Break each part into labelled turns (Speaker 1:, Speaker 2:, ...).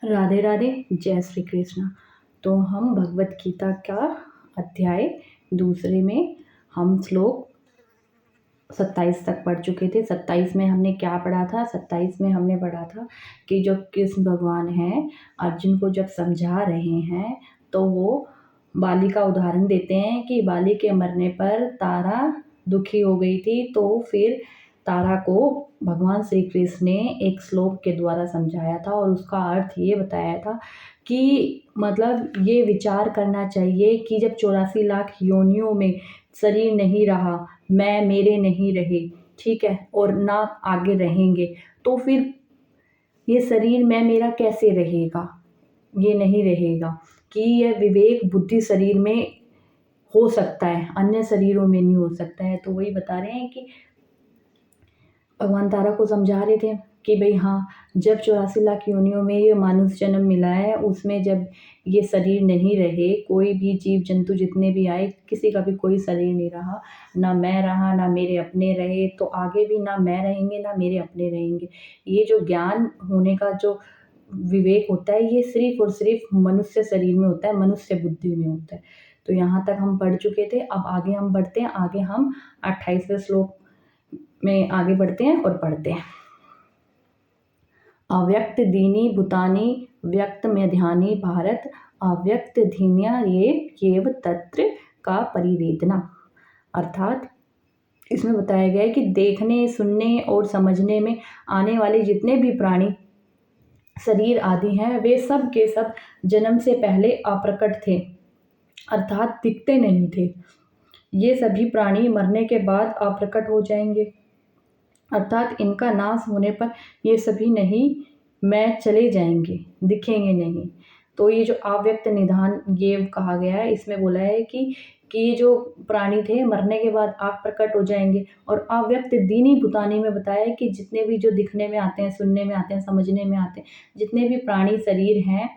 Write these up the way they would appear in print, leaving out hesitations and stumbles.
Speaker 1: राधे राधे, जय श्री कृष्ण। तो हम भगवत गीता का अध्याय दूसरे में हम श्लोक 27 तक पढ़ चुके थे। 27 में हमने क्या पढ़ा था? 27 में हमने पढ़ा था कि जो कृष्ण भगवान हैं अर्जुन को जब समझा रहे हैं तो वो बाली का उदाहरण देते हैं कि बाली के मरने पर तारा दुखी हो गई थी, तो फिर तारा को भगवान श्री कृष्ण ने एक श्लोक के द्वारा समझाया था और उसका अर्थ ये बताया था कि मतलब ये विचार करना चाहिए कि जब 84 लाख योनियों में शरीर नहीं रहा, मैं मेरे नहीं रहे, ठीक है, और ना आगे रहेंगे, तो फिर ये शरीर मैं मेरा कैसे रहेगा? ये नहीं रहेगा कि यह विवेक बुद्धि शरीर में हो सकता है, अन्य शरीरों में नहीं हो सकता है। तो वही बता रहे हैं कि भगवान तारा को समझा रहे थे कि भाई हाँ, जब 84 लाख योनियों में ये मानुष जन्म मिला है, उसमें जब ये शरीर नहीं रहे, कोई भी जीव जंतु जितने भी आए, किसी का भी कोई शरीर नहीं रहा, ना मैं रहा ना मेरे अपने रहे, तो आगे भी ना मैं रहेंगे ना मेरे अपने रहेंगे। ये जो ज्ञान होने का जो विवेक होता है, ये सिर्फ और सिर्फ मनुष्य शरीर में होता है, मनुष्य बुद्धि में होता है। तो यहाँ तक हम पढ़ चुके थे। अब आगे हम बढ़ते हैं। आगे हम 28वें श्लोक में आगे बढ़ते हैं और पढ़ते हैं। अव्यक्त दीनी भूतानि व्यक्त में ध्यानी भारत, अव्यक्त धीन्या ये केव तत्र का परिवेदना। अर्थात इसमें बताया गया है कि देखने, सुनने और समझने में आने वाले जितने भी प्राणी शरीर आदि हैं, वे सब के सब जन्म से पहले अप्रकट थे, अर्थात दिखते नहीं थे। ये सभी प्राणी मरने के बाद अप्रकट हो जाएंगे, अर्थात इनका नाश होने पर ये सभी नहीं मैं चले जाएंगे, दिखेंगे नहीं। तो ये जो अव्यक्त निधान ये कहा गया है, इसमें बोला है कि ये जो प्राणी थे मरने के बाद आप प्रकट हो जाएंगे। और अव्यक्त दीनी भूतानी में बताया है कि जितने भी जो दिखने में आते हैं, सुनने में आते हैं, समझने में आते हैं, जितने भी प्राणी शरीर हैं,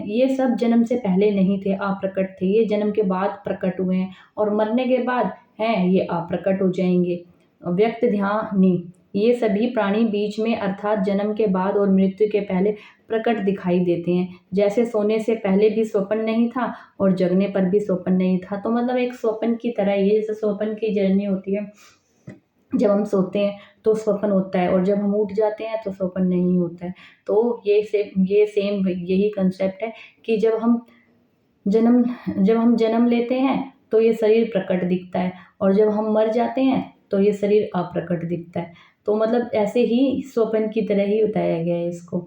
Speaker 1: ये सब जन्म से पहले नहीं थे, अप्रकट थे, ये जन्म के बाद प्रकट हुए हैं और मरने के बाद हैं ये अप्रकट हो जाएंगे। व्यक्त ध्यानी ये सभी प्राणी बीच में अर्थात जन्म के बाद और मृत्यु के पहले प्रकट दिखाई देते हैं। जैसे सोने से पहले भी स्वप्न नहीं था और जगने पर भी स्वप्न नहीं था। तो मतलब एक स्वप्न की तरह ही, जैसे स्वप्न की जर्नी होती है, जब हम सोते हैं तो स्वप्न होता है और जब हम उठ जाते हैं तो स्वप्न नहीं होता है। तो ये सेम यही कंसेप्ट है कि जन्म जब हम जन्म लेते हैं तो ये शरीर प्रकट दिखता है और जब हम मर जाते हैं तो ये शरीर अप्रकट दिखता है। तो मतलब ऐसे ही स्वप्न की तरह ही बताया गया है इसको।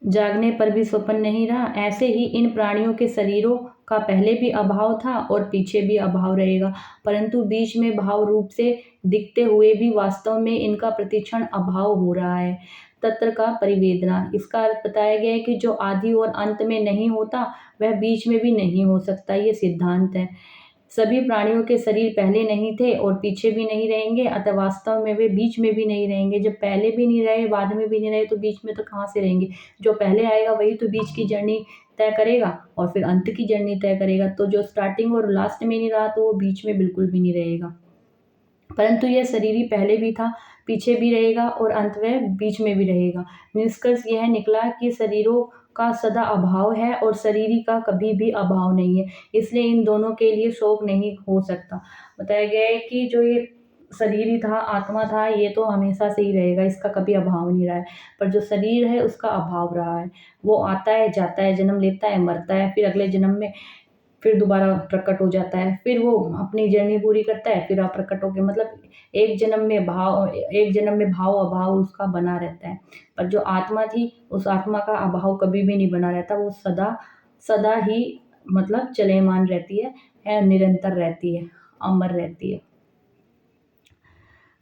Speaker 1: जागने पर भी स्वप्न नहीं रहा, ऐसे ही इन प्राणियों के शरीरों का पहले भी अभाव था और पीछे भी अभाव रहेगा, परंतु बीच में भाव रूप से दिखते हुए भी वास्तव में इनका प्रतिक्षण अभाव हो रहा है। तत्र का परिवेदना, इसका अर्थ बताया गया है कि जो आदि और अंत में नहीं होता वह बीच में भी नहीं हो सकता, ये सिद्धांत है। सभी प्राणियों के शरीर पहले नहीं थे और पीछे भी नहीं रहेंगे, अतः वास्तव में वे बीच में भी नहीं रहेंगे। जब पहले भी नहीं रहे, बाद में भी नहीं रहे, तो बीच में तो कहाँ से रहेंगे? जो पहले आएगा वही तो बीच की जर्नी तय करेगा और फिर अंत की जर्नी तय करेगा। तो जो स्टार्टिंग और लास्ट में नहीं रहा तो वो बीच में बिल्कुल भी नहीं रहेगा। परंतु यह शरीर ही पहले भी था, पीछे भी रहेगा और अंत में बीच में भी रहेगा। निष्कर्ष यह निकला कि शरीरों का सदा अभाव है और शरीरी का कभी भी अभाव नहीं है, इसलिए इन दोनों के लिए शोक नहीं हो सकता। बताया गया है कि जो ये शरीर ही था, आत्मा था, ये तो हमेशा से ही रहेगा, इसका कभी अभाव नहीं रहा है। पर जो शरीर है उसका अभाव रहा है, वो आता है, जाता है, जन्म लेता है, मरता है, फिर अगले जन्म में फिर दोबारा प्रकट हो जाता है, फिर वो अपनी जर्नी पूरी करता है, फिर अप्रकट होके मतलब एक जन्म में भाव अभाव उसका बना रहता है। पर जो आत्मा थी उस आत्मा का अभाव कभी भी नहीं बना रहता, वो सदा सदा ही मतलब चलयमान रहती है, निरंतर रहती है, अमर रहती है।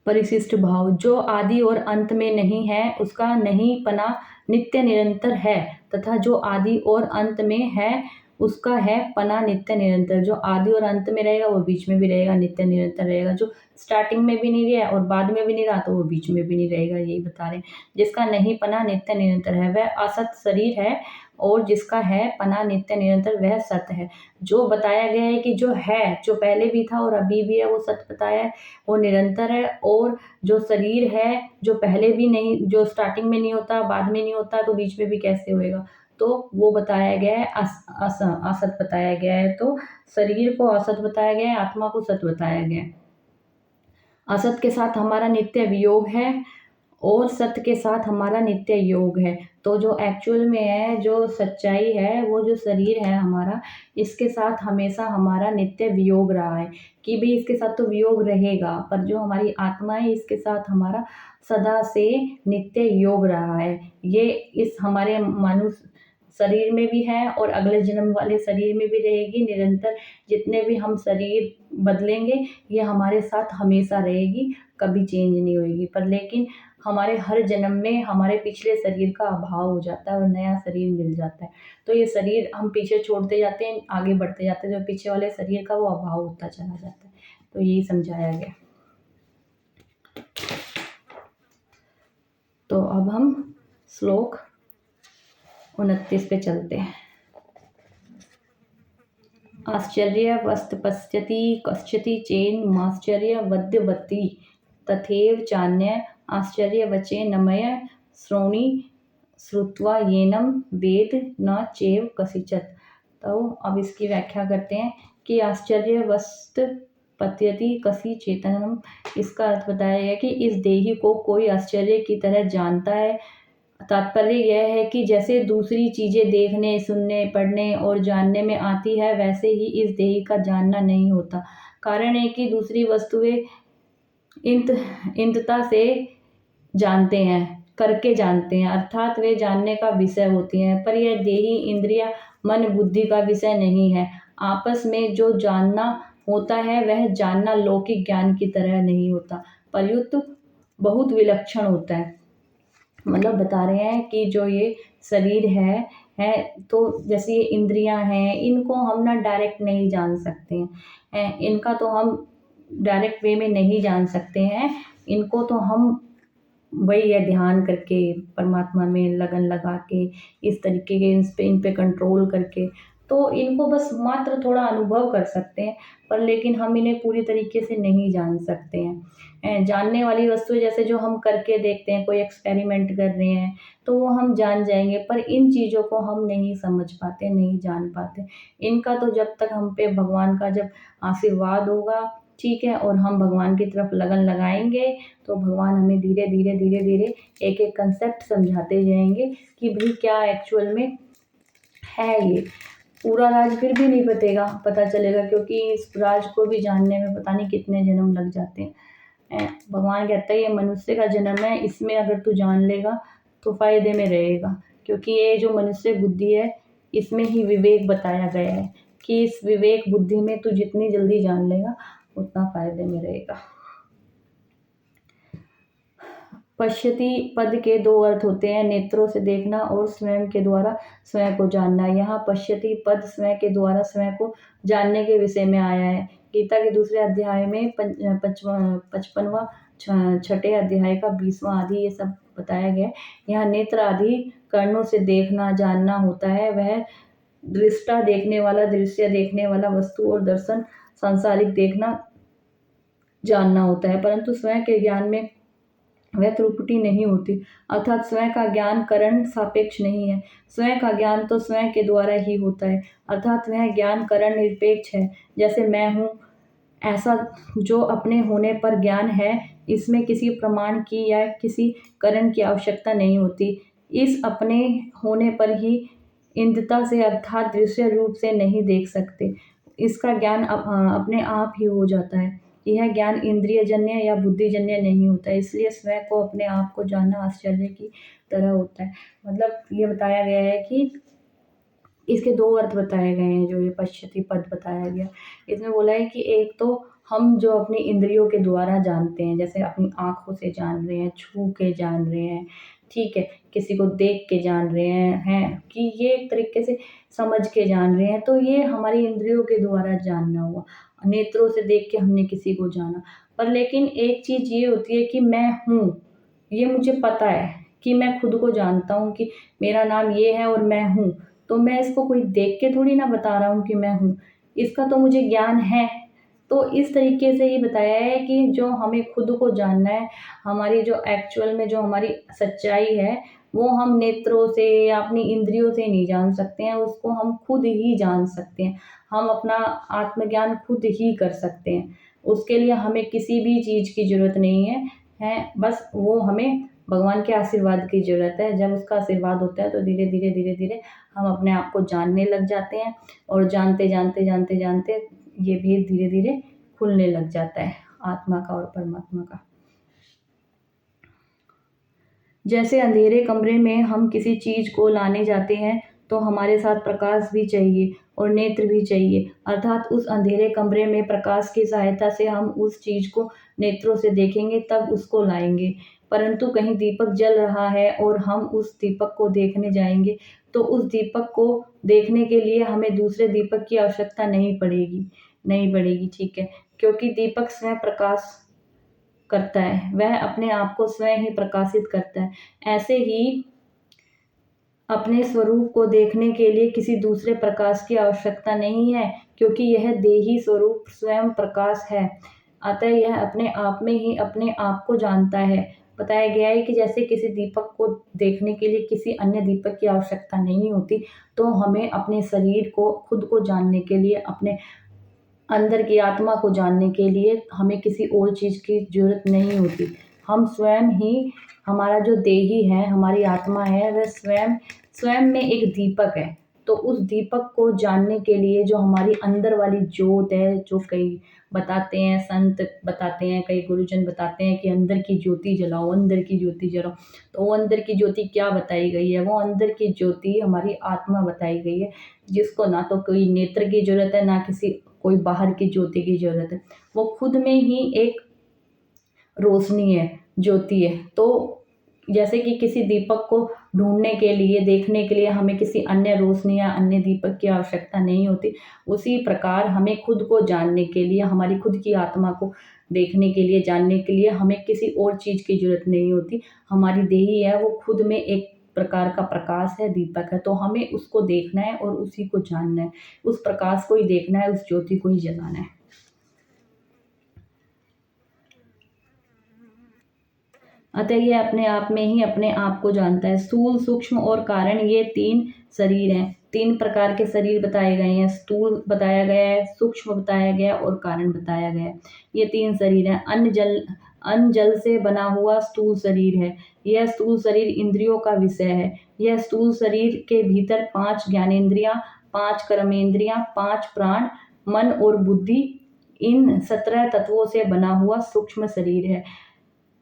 Speaker 1: परिशिष्ट भाव, जो आदि और अंत में नहीं है उसका नहीं पना नित्य निरंतर है, तथा जो आदि और अंत में है उसका है पना नित्य निरंतर। जो आदि और अंत में रहेगा वो बीच में भी रहेगा, नित्य निरंतर रहेगा। जो स्टार्टिंग में भी नहीं रहा और बाद में भी नहीं रहा तो वो बीच में भी नहीं रहेगा, यही बता रहे हैं। जिसका नहीं पना नित्य निरंतर है, वह असत शरीर है और जिसका है पना नित्य निरंतर वह सत्य है। जो बताया गया है कि जो है, जो पहले भी था और अभी भी है, वो सत्य बताया है, वो निरंतर है। और जो शरीर है, जो पहले भी नहीं, जो स्टार्टिंग में नहीं होता, बाद में नहीं होता, तो बीच में भी कैसे होएगा, तो वो बताया गया है, असत बताया गया है। तो शरीर को असत बताया गया है, आत्मा को सत्य बताया गया है। असत के साथ हमारा नित्य वियोग है और सत्य के साथ हमारा नित्य योग है। तो जो एक्चुअल में है, जो सच्चाई है, वो जो शरीर है हमारा, इसके साथ हमेशा हमारा नित्य वियोग रहा है कि भाई इसके साथ तो वियोग रहेगा, पर जो हमारी आत्मा है इसके साथ हमारा सदा से नित्य योग रहा है। ये इस हमारे मनुष्य शरीर में भी है और अगले जन्म वाले शरीर में भी रहेगी निरंतर। जितने भी हम शरीर बदलेंगे, ये हमारे साथ हमेशा रहेगी, कभी चेंज नहीं होएगी। पर लेकिन हमारे हर जन्म में हमारे पिछले शरीर का अभाव हो जाता है और नया शरीर मिल जाता है। तो ये शरीर हम पीछे छोड़ते जाते हैं, आगे बढ़ते जाते हैं, जो पीछे वाले शरीर का वो अभाव होता चला जाता है। तो यही समझाया गया। तो अब हम श्लोक 29 पे चलते हैं। आश्चर्यवस्त पश्यति कश्चिति चेन्माश्चर्यवद्यवति तथैव चान्य आश्चर्यवचेन्मय श्रोणि श्रुत्वा येनं वेद न चैव कसिचित्। तो अब इसकी व्याख्या करते हैं कि आश्चर्यवस्त पत्यति कसी चेतनम, इसका अर्थ बताया गया कि इस देही को कोई आश्चर्य की तरह जानता है। तात्पर्य यह है कि जैसे दूसरी चीज़ें देखने, सुनने, पढ़ने और जानने में आती है, वैसे ही इस देही का जानना नहीं होता। कारण है कि दूसरी वस्तुएं इंतता से जानते हैं, करके जानते हैं, अर्थात वे जानने का विषय होती हैं, पर यह देही, इंद्रिया, मन, बुद्धि का विषय नहीं है। आपस में जो जानना होता है वह जानना लौकिक ज्ञान की तरह नहीं होता, प्रयुक्त बहुत विलक्षण होता है। मतलब बता रहे हैं कि जो ये शरीर है तो जैसे ये इंद्रियां हैं, इनको हम ना डायरेक्ट नहीं जान सकते हैं, इनका तो हम डायरेक्ट वे में नहीं जान सकते हैं। इनको तो हम वही है ध्यान करके, परमात्मा में लगन लगा के, इस तरीके के इन पे कंट्रोल करके, तो इनको बस मात्र थोड़ा अनुभव कर सकते हैं, पर लेकिन हम इन्हें पूरी तरीके से नहीं जान सकते हैं। जानने वाली वस्तु जैसे जो हम करके देखते हैं, कोई एक्सपेरिमेंट कर रहे हैं तो वो हम जान जाएंगे, पर इन चीज़ों को हम नहीं समझ पाते, नहीं जान पाते। इनका तो जब तक हम पे भगवान का जब आशीर्वाद होगा, ठीक है, और हम भगवान की तरफ लगन लगाएंगे, तो भगवान हमें धीरे धीरे धीरे धीरे एक एक कंसेप्ट समझाते जाएंगे कि भाई क्या एक्चुअल में है। ये पूरा राज फिर भी नहीं पता चलेगा, क्योंकि इस राज को भी जानने में पता नहीं कितने जन्म लग जाते हैं। भगवान कहता है ये मनुष्य का जन्म है, इसमें अगर तू जान लेगा तो फायदे में रहेगा, क्योंकि ये जो मनुष्य बुद्धि है इसमें ही विवेक बताया गया है कि इस विवेक बुद्धि में तू जितनी जल्दी जान लेगा उतना फायदे में रहेगा। पश्यति पद के दो अर्थ होते हैं, नेत्रों से देखना और स्वयं के द्वारा स्वयं को जानना। यहाँ पश्यति पद स्वयं के द्वारा स्वयं को जानने के विषय में आया है। गीता के दूसरे अध्याय में 55वां छठे अध्याय का 20वां आदि ये सब बताया गया है। यहाँ नेत्र आदि कर्णों से देखना जानना होता है। वह दृष्टा देखने वाला, दृश्य देखने वाला, वस्तु और दर्शन सांसारिक देखना जानना होता है, परंतु स्वयं के ज्ञान में वह त्रुटि नहीं होती, अर्थात स्वयं का ज्ञान करण सापेक्ष नहीं है। स्वयं का ज्ञान तो स्वयं के द्वारा ही होता है, अर्थात वह ज्ञान करण निरपेक्ष है। जैसे मैं हूँ, ऐसा जो अपने होने पर ज्ञान है, इसमें किसी प्रमाण की या किसी करण की आवश्यकता नहीं होती। इस अपने होने पर ही इंद्रता से, अर्थात दृश्य रूप से नहीं देख सकते। इसका ज्ञान अपने आप ही हो जाता है। यह ज्ञान इंद्रियजन्य या बुद्धिजन्य नहीं होता, इसलिए स्वयं को अपने आप को जानना आश्चर्य की तरह होता है। मतलब ये बताया गया है कि इसके दो अर्थ बताए गए हैं। जो ये पश्यति पद बताया गया, इसमें बोला है कि एक तो हम जो अपनी इंद्रियों के द्वारा जानते हैं, जैसे अपनी आँखों से जान रहे हैं, छू के जान रहे हैं, ठीक है, किसी को देख के जान रहे हैं कि ये एक तरीके से समझ के जान रहे हैं, तो ये हमारी इंद्रियों के द्वारा जानना हुआ। नेत्रों से देख के हमने किसी को जाना। पर लेकिन एक चीज़ ये होती है कि मैं हूँ, ये मुझे पता है कि मैं खुद को जानता हूँ कि मेरा नाम ये है और मैं हूँ, तो मैं इसको कोई देख के थोड़ी ना बता रहा हूँ कि मैं हूँ, इसका तो मुझे ज्ञान है। तो इस तरीके से ये बताया है कि जो हमें खुद को जानना है, हमारी जो एक्चुअल में जो हमारी सच्चाई है, वो हम नेत्रों से या अपनी इंद्रियों से नहीं जान सकते हैं, उसको हम खुद ही जान सकते हैं। हम अपना आत्मज्ञान खुद ही कर सकते हैं। उसके लिए हमें किसी भी चीज़ की ज़रूरत नहीं है, बस वो हमें भगवान के आशीर्वाद की ज़रूरत है। जब उसका आशीर्वाद होता है तो धीरे-धीरे हम अपने आप को जानने लग जाते हैं और जानते ये भेद धीरे-धीरे खुलने लग जाता है आत्मा का और परमात्मा का। जैसे अंधेरे कमरे में हम किसी चीज़ को लाने जाते हैं तो हमारे साथ प्रकाश भी चाहिए और नेत्र भी चाहिए, अर्थात उस अंधेरे कमरे में प्रकाश की सहायता से हम उस चीज़ को नेत्रों से देखेंगे तब उसको लाएंगे। परंतु कहीं दीपक जल रहा है और हम उस दीपक को देखने जाएंगे तो उस दीपक को देखने के लिए हमें दूसरे दीपक की आवश्यकता नहीं पड़ेगी, ठीक है, क्योंकि दीपक स्वयं प्रकाश करता है, वह अपने आप को स्वयं ही प्रकाशित करता है। ऐसे ही अपने स्वरूप को देखने के लिए किसी दूसरे प्रकाश की आवश्यकता नहीं है, क्योंकि यह देही स्वरूप स्वयं प्रकाश है। अतः यह अपने आप में ही अपने आप को जानता है। बताया गया है कि जैसे किसी दीपक को देखने के लिए किसी अन्य दीपक की आवश्यकता नहीं होती, तो हमें अपने शरीर को खुद को जानने के लिए, अपने अंदर की आत्मा को जानने के लिए हमें किसी और चीज़ की ज़रूरत नहीं होती। हम स्वयं ही, हमारा जो देही है, हमारी आत्मा है, वह स्वयं में एक दीपक है। तो उस दीपक को जानने के लिए जो हमारी अंदर वाली ज्योत है, जो कई बताते हैं, संत बताते हैं, कई गुरुजन बताते हैं कि अंदर की ज्योति जलाओ, अंदर की ज्योति जलाओ। तो वो अंदर की ज्योति क्या बताई गई है? वो अंदर की ज्योति हमारी आत्मा बताई गई है, जिसको ना तो कोई नेत्र की ज़रूरत है, ना किसी कोई बाहर की ज्योति की ज़रूरत है। वो खुद में ही एक रोशनी है, ज्योति है। तो जैसे कि किसी दीपक को ढूँढने के लिए, देखने के लिए हमें किसी अन्य रोशनी या अन्य दीपक की आवश्यकता नहीं होती, उसी प्रकार हमें खुद को जानने के लिए, हमारी खुद की आत्मा को देखने के लिए, जानने के लिए हमें किसी और चीज़ की ज़रूरत नहीं होती। हमारी देही है, वो खुद में एक प्रकार का प्रकाश है, दीपक है, तो हमें उसको देखना है और उसी को जानना है। उस प्रकाश को ही देखना है, उस ज्योति को ही जलाना है। अतः ये अपने आप में ही अपने आप को जानता है। स्थूल, सूक्ष्म और कारण, ये 3 शरीर हैं। 3 प्रकार के शरीर बताए गए हैं। स्थूल बताया गया है, सूक्ष्म बताया गया और कारण बताया गया है। ये 3 शरीर हैं। अन्न जल से बना हुआ स्थूल शरीर है। यह स्थूल शरीर इंद्रियों का विषय है। यह स्थूल शरीर के भीतर 5 ज्ञानेंद्रियाँ, 5 कर्मेंद्रियाँ, 5 प्राण, मन और बुद्धि, इन 17 तत्वों से बना हुआ सूक्ष्म शरीर है।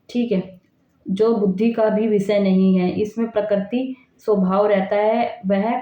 Speaker 1: ठीक है? जो बुद्धि का भी विषय नहीं है, इसमें प्रकृति स्वभाव रहता है, वह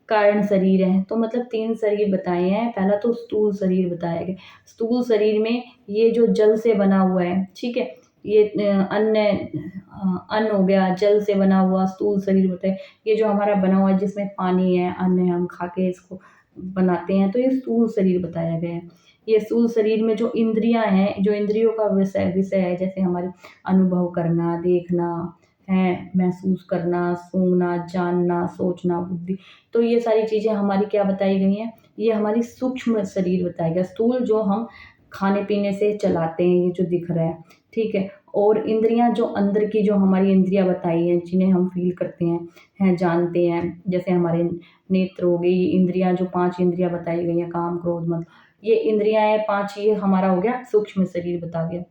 Speaker 1: कारण शरीर है। तो मतलब 3 शरीर बताए हैं। पहला तो स्थूल शरीर बताया गया। स्थूल शरीर में ये जो जल से बना हुआ है, ठीक है? ये अन्न हो गया, जल से बना हुआ स्थूल शरीर होता है। ये जो हमारा बना हुआ है, जिसमें पानी है, अन्न है, हम खा के इसको बनाते हैं, तो ये स्थूल शरीर बताया गया है। ये स्थूल शरीर में जो इंद्रियाँ हैं, जो इंद्रियों का विषय है, जैसे हमारे अनुभव करना, देखना है, महसूस करना, सूंघना, जानना, सोचना, बुद्धि, तो ये सारी चीज़ें हमारी क्या बताई गई हैं? ये हमारी सूक्ष्म शरीर बताया गया। स्थूल जो हम खाने-पीने से चलाते हैं, ये जो दिख रहा है, ठीक है? और इंद्रियाँ जो अंदर की, जो हमारी इंद्रियाँ बताई हैं, जिन्हें हम फ़ील करते हैं, जानते हैं, जैसे हमारे नेत्र हो गई, ये इंद्रियाँ जो 5 इंद्रियाँ बताई गई हैं, काम, क्रोध, मद, ये इंद्रियाँ हैं 5, ये हमारा हो गया सूक्ष्म शरीर बता गया।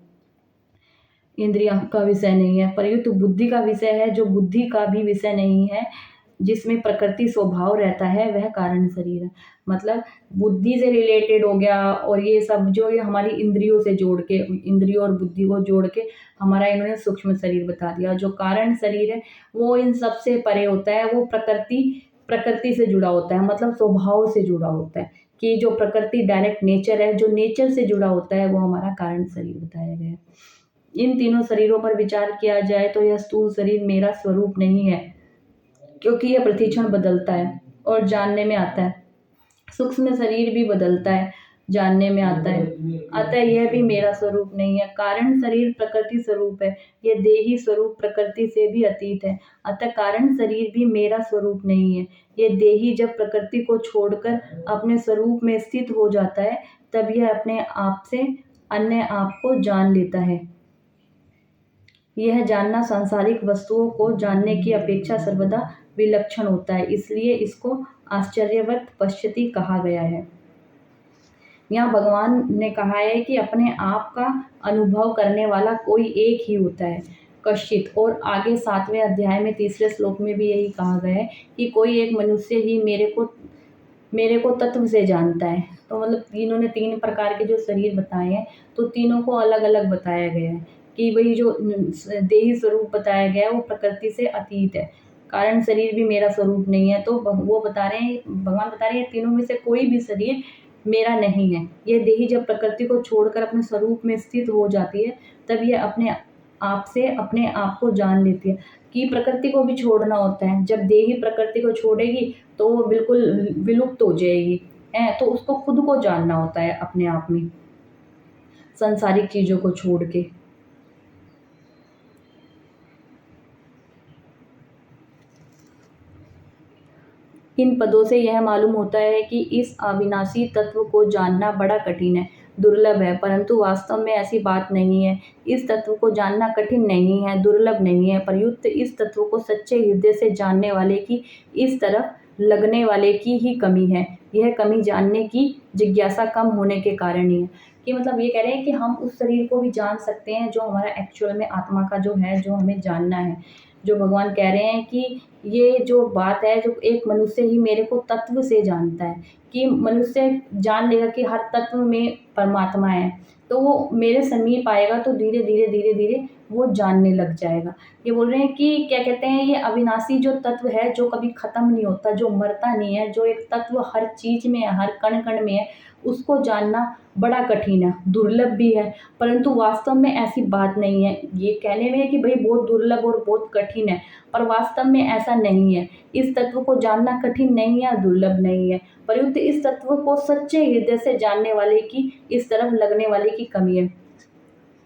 Speaker 1: इंद्रियों का विषय नहीं है, परंतु बुद्धि का विषय है, जो बुद्धि का भी विषय नहीं है, जिसमें प्रकृति स्वभाव रहता है, वह कारण शरीर है। मतलब बुद्धि से रिलेटेड हो गया, और ये सब जो ये हमारी इंद्रियों से जोड़ के, इंद्रियों और बुद्धि को जोड़ के हमारा इन्होंने सूक्ष्म शरीर बता दिया। जो कारण शरीर है, वो इन सब से परे होता है, वो प्रकृति से जुड़ा होता है, मतलब स्वभाव से जुड़ा होता है, कि जो प्रकृति डायरेक्ट नेचर है, जो नेचर से जुड़ा होता है, वो हमारा कारण शरीर बताया गया है। इन तीनों शरीरों पर विचार किया जाए तो यह स्थूल शरीर मेरा स्वरूप नहीं है, क्योंकि यह प्रतिक्षण बदलता है और जानने में आता है। सूक्ष्म शरीर भी बदलता है, जानने में आता है। अतः यह भी मेरा स्वरूप नहीं है। कारण शरीर प्रकृति स्वरूप है, यह देही स्वरूप प्रकृति से भी अतीत है। अतः कारण शरीर भी मेरा स्वरूप नहीं है। यह देही जब प्रकृति को छोड़कर अपने स्वरूप में स्थित हो जाता है, तब यह अपने आप से अन्य आप को जान लेता है। यह जानना सांसारिक वस्तुओं को जानने की अपेक्षा सर्वदा विलक्षण होता है, इसलिए इसको आश्चर्यवत पश्यति कहा गया है। यहाँ भगवान ने कहा है कि अपने आप का अनुभव करने वाला कोई एक ही होता है, कश्चित। और आगे 7वें अध्याय में 3रे श्लोक में भी यही कहा गया है कि कोई एक मनुष्य ही मेरे को तत्व से जानता है। तो मतलब इन्होंने 3 प्रकार के जो शरीर बताए हैं, तो तीनों को अलग अलग बताया गया है कि वही जो देही स्वरूप बताया गया है वो प्रकृति से अतीत है। कारण शरीर भी मेरा स्वरूप नहीं है। तो वो बता रहे हैं, भगवान बता रहे हैं, तीनों में से कोई भी शरीर मेरा नहीं है। यह देही जब प्रकृति को छोड़कर अपने स्वरूप में स्थित हो जाती है, तब यह अपने आप से अपने आप को जान लेती है। कि प्रकृति को भी छोड़ना होता है। जब देही प्रकृति को छोड़ेगी तो वो बिल्कुल विलुप्त हो जाएगी, है। तो उसको खुद को जानना होता है अपने आप में, संसारिक चीज़ों को छोड़ के। इन पदों से यह मालूम होता है कि इस अविनाशी तत्व को जानना बड़ा कठिन है, दुर्लभ है, परंतु वास्तव में ऐसी बात नहीं है। इस तत्व को जानना कठिन नहीं है, दुर्लभ नहीं है, प्रयुक्त इस तत्व को सच्चे हृदय से जानने वाले की इस तरफ लगने वाले की ही कमी है। यह कमी जानने की जिज्ञासा कम होने के कारण ही है। कि मतलब ये कह रहे हैं कि हम उस शरीर को भी जान सकते हैं जो हमारा एक्चुअल में आत्मा का जो है, जो हमें जानना है। जो भगवान कह रहे हैं कि ये जो बात है, जो एक मनुष्य ही मेरे को तत्व से जानता है, कि मनुष्य जान लेगा कि हर तत्व में परमात्मा है, तो वो मेरे समीप आएगा तो धीरे धीरे धीरे धीरे वो जानने लग जाएगा। ये बोल रहे हैं कि क्या कहते हैं, ये अविनाशी जो तत्व है, जो कभी ख़त्म नहीं होता, जो मरता नहीं है, जो एक तत्व हर चीज़ में है, हर कण कण में है, उसको जानना बड़ा कठिन है, दुर्लभ भी है, परंतु वास्तव में ऐसी बात नहीं है। ये कहने में है कि भाई बहुत दुर्लभ और बहुत कठिन है, पर वास्तव में ऐसा नहीं है। इस तत्व को जानना कठिन नहीं है, दुर्लभ नहीं है, परंतु इस तत्व को सच्चे हृदय से जानने वाले की इस तरफ लगने वाले की कमी है।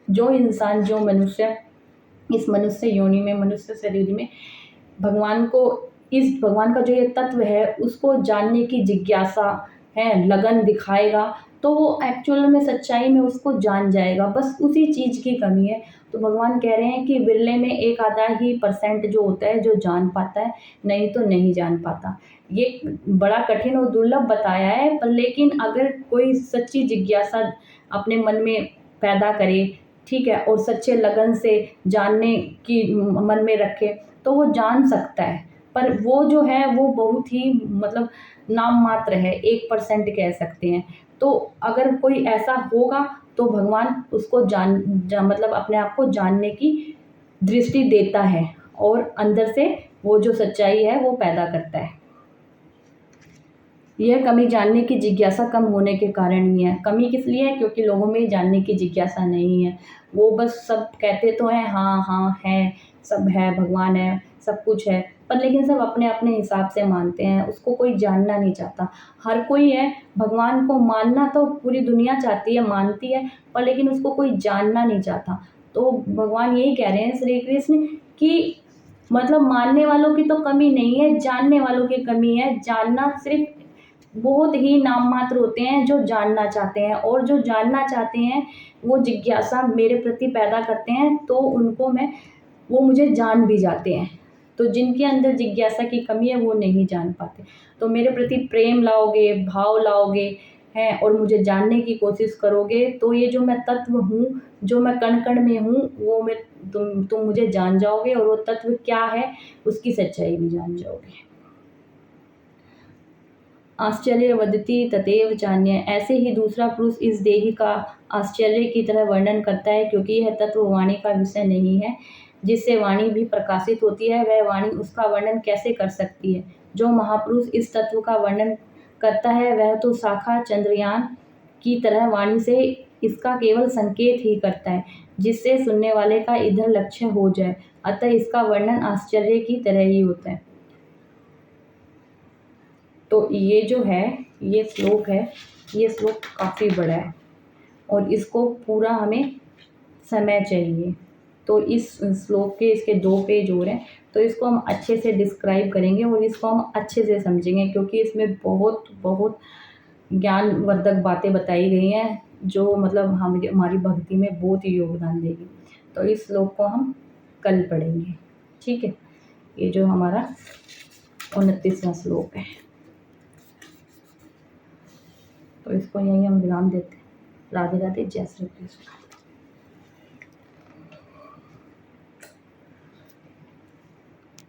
Speaker 1: जो इंसान, जो मनुष्य इस मनुष्य योनि में, मनुष्य शरीर में भगवान का जो ये तत्व है उसको जानने की जिज्ञासा है, लगन दिखाएगा, तो वो एक्चुअल में सच्चाई में उसको जान जाएगा। बस उसी चीज़ की कमी है। तो भगवान कह रहे हैं कि विरले में 1 आधा ही % जो होता है जो जान पाता है, नहीं तो नहीं जान पाता। ये बड़ा कठिन और दुर्लभ बताया है, पर लेकिन अगर कोई सच्ची जिज्ञासा अपने मन में पैदा करे, ठीक है, और सच्चे लगन से जानने की मन में रखे, तो वो जान सकता है। पर वो जो है वो बहुत ही मतलब नाम मात्र है, 1% कह सकते हैं। तो अगर कोई ऐसा होगा तो भगवान उसको मतलब अपने आप को जानने की दृष्टि देता है और अंदर से वो जो सच्चाई है वो पैदा करता है। यह कमी जानने की जिज्ञासा कम होने के कारण ही है। कमी किस लिए है? क्योंकि लोगों में जानने की जिज्ञासा नहीं है। वो बस सब कहते तो हैं, हाँ हाँ है, सब है, भगवान है, सब कुछ है, पर लेकिन सब अपने अपने हिसाब से मानते हैं, उसको कोई जानना नहीं चाहता। हर कोई है, भगवान को मानना तो पूरी दुनिया चाहती है, मानती है, पर लेकिन उसको कोई जानना नहीं चाहता। तो भगवान यही कह रहे हैं श्री कृष्ण कि मतलब मानने वालों की तो कमी नहीं है, जानने वालों की कमी है। जानना सिर्फ बहुत ही नाम मात्र होते हैं जो जानना चाहते हैं, और जो जानना चाहते हैं वो जिज्ञासा मेरे प्रति पैदा करते हैं, तो वो मुझे जान भी जाते हैं। तो जिनके अंदर जिज्ञासा की कमी है वो नहीं जान पाते। तो मेरे प्रति प्रेम लाओगे, भाव लाओगे, हैं, और मुझे जानने की कोशिश करोगे, तो ये जो मैं तत्व हूँ, जो मैं कण कण में हूँ, वो तुम मुझे जान जाओगे, और वो तत्व क्या है उसकी सच्चाई भी जान जाओगे। आश्चर्य वदति तदेव चान्य। ऐसे ही दूसरा पुरुष इस देही का आश्चर्य की तरह वर्णन करता है, क्योंकि यह तत्व वाणी का विषय नहीं है। जिससे वाणी भी प्रकाशित होती है, वह वाणी उसका वर्णन कैसे कर सकती है? जो महापुरुष इस तत्व का वर्णन करता है वह तो शाखा चंद्रयान की तरह वाणी से इसका केवल संकेत ही करता है, जिससे सुनने वाले का इधर लक्ष्य हो जाए। अतः इसका वर्णन आश्चर्य की तरह ही होता है। तो ये जो है, ये श्लोक है, ये श्लोक काफ़ी बड़ा है और इसको पूरा हमें समय चाहिए। तो इस श्लोक के इसके 2 पेज और हैं, तो इसको हम अच्छे से डिस्क्राइब करेंगे और इसको हम अच्छे से समझेंगे, क्योंकि इसमें बहुत बहुत ज्ञानवर्धक बातें बताई गई हैं जो मतलब हमारी भक्ति में बहुत ही योगदान देगी। तो इस श्लोक को हम कल पढ़ेंगे, ठीक है। ये जो हमारा 29वां श्लोक है, तो इसको यहीं हम विराम देते हैं। राधे राधे, जय श्री कृष्ण।